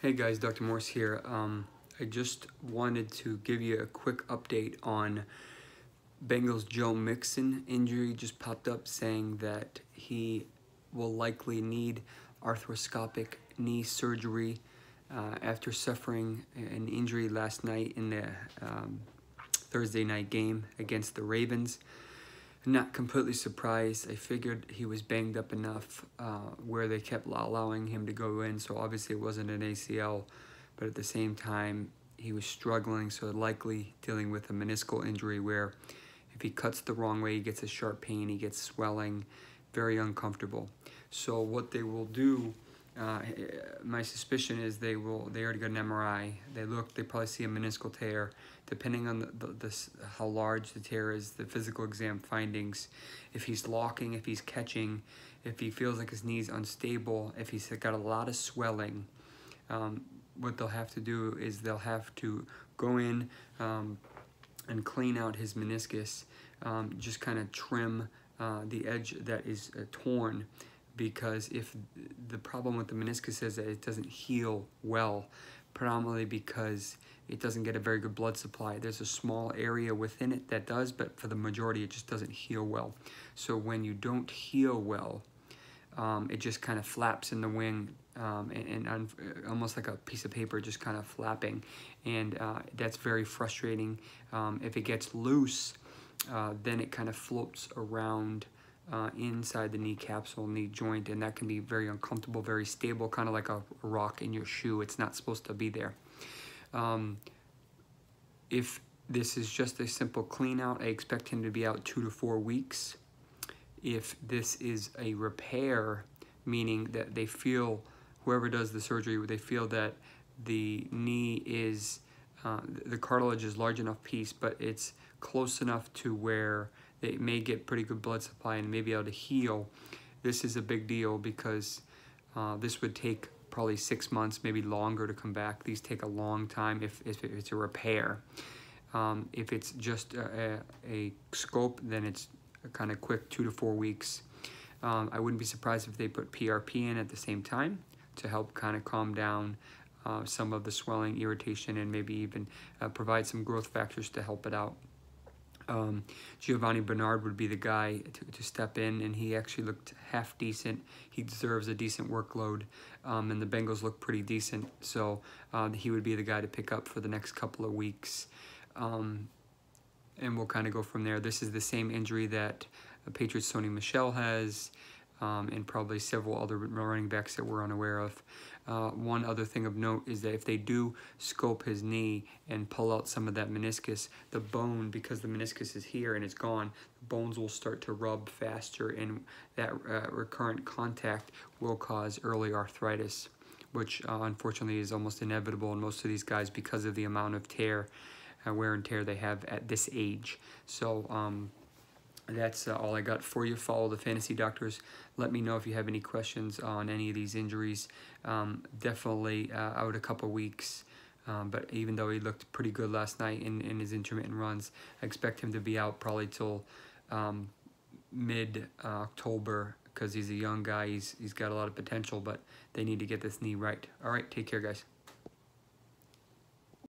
Hey guys, Dr. Morse here. I just wanted to give you a quick update on Bengals Joe Mixon injury. Just popped up saying that he will likely need arthroscopic knee surgery after suffering an injury last night in the Thursday night game against the Ravens. Not completely surprised. I figured he was banged up enough where they kept allowing him to go in, so obviously it wasn't an ACL, but at the same time he was struggling, so likely dealing with a meniscal injury where if he cuts the wrong way he gets a sharp pain, he gets swelling, very uncomfortable. So what they will do, my suspicion is they already got an MRI. They probably see a meniscal tear. Depending on how large the tear is, the physical exam findings, if he's locking, if he's catching, if he feels like his knee's unstable, if he's got a lot of swelling, what they'll have to do is they'll have to go in and clean out his meniscus, just kind of trim the edge that is torn, because if the problem with the meniscus is that it doesn't heal well, predominantly because it doesn't get a very good blood supply. There's a small area within it that does, but for the majority it just doesn't heal well. So when you don't heal well, it just kind of flaps in the wing, and almost like a piece of paper just kind of flapping, and that's very frustrating. If it gets loose, then it kind of floats around inside the knee capsule, knee joint, and that can be very uncomfortable, very stable, kind of like a rock in your shoe. It's not supposed to be there. If this is just a simple clean out, I expect him to be out 2 to 4 weeks. If this is a repair, meaning that they feel, whoever does the surgery, they feel that the knee is, the cartilage is large enough piece, but it's close enough to where they may get pretty good blood supply and may be able to heal. This is a big deal because this would take probably 6 months, maybe longer to come back. These take a long time if it's a repair. If it's just a scope, then it's kind of quick, 2 to 4 weeks. I wouldn't be surprised if they put PRP in at the same time to help kind of calm down some of the swelling, irritation, and maybe even provide some growth factors to help it out. Giovanni Bernard would be the guy to step in, and he actually looked half decent. He deserves a decent workload, and the Bengals look pretty decent, so he would be the guy to pick up for the next couple of weeks, and we'll kind of go from there. This is the same injury that Patriots' Sony Michel has, and probably several other running backs that we're unaware of. One other thing of note is that if they do scope his knee and pull out some of that meniscus, the bone, because the meniscus is here and it's gone, the bones will start to rub faster, and that recurrent contact will cause early arthritis, which unfortunately is almost inevitable in most of these guys because of the amount of wear and tear they have at this age. So that's all I got for you. Follow the Fantasy Doctors. Let me know if you have any questions on any of these injuries. Definitely out a couple weeks, but even though he looked pretty good last night in his intermittent runs, I expect him to be out probably till mid-October, because he's a young guy. He's got a lot of potential, but they need to get this knee right. All right, take care, guys.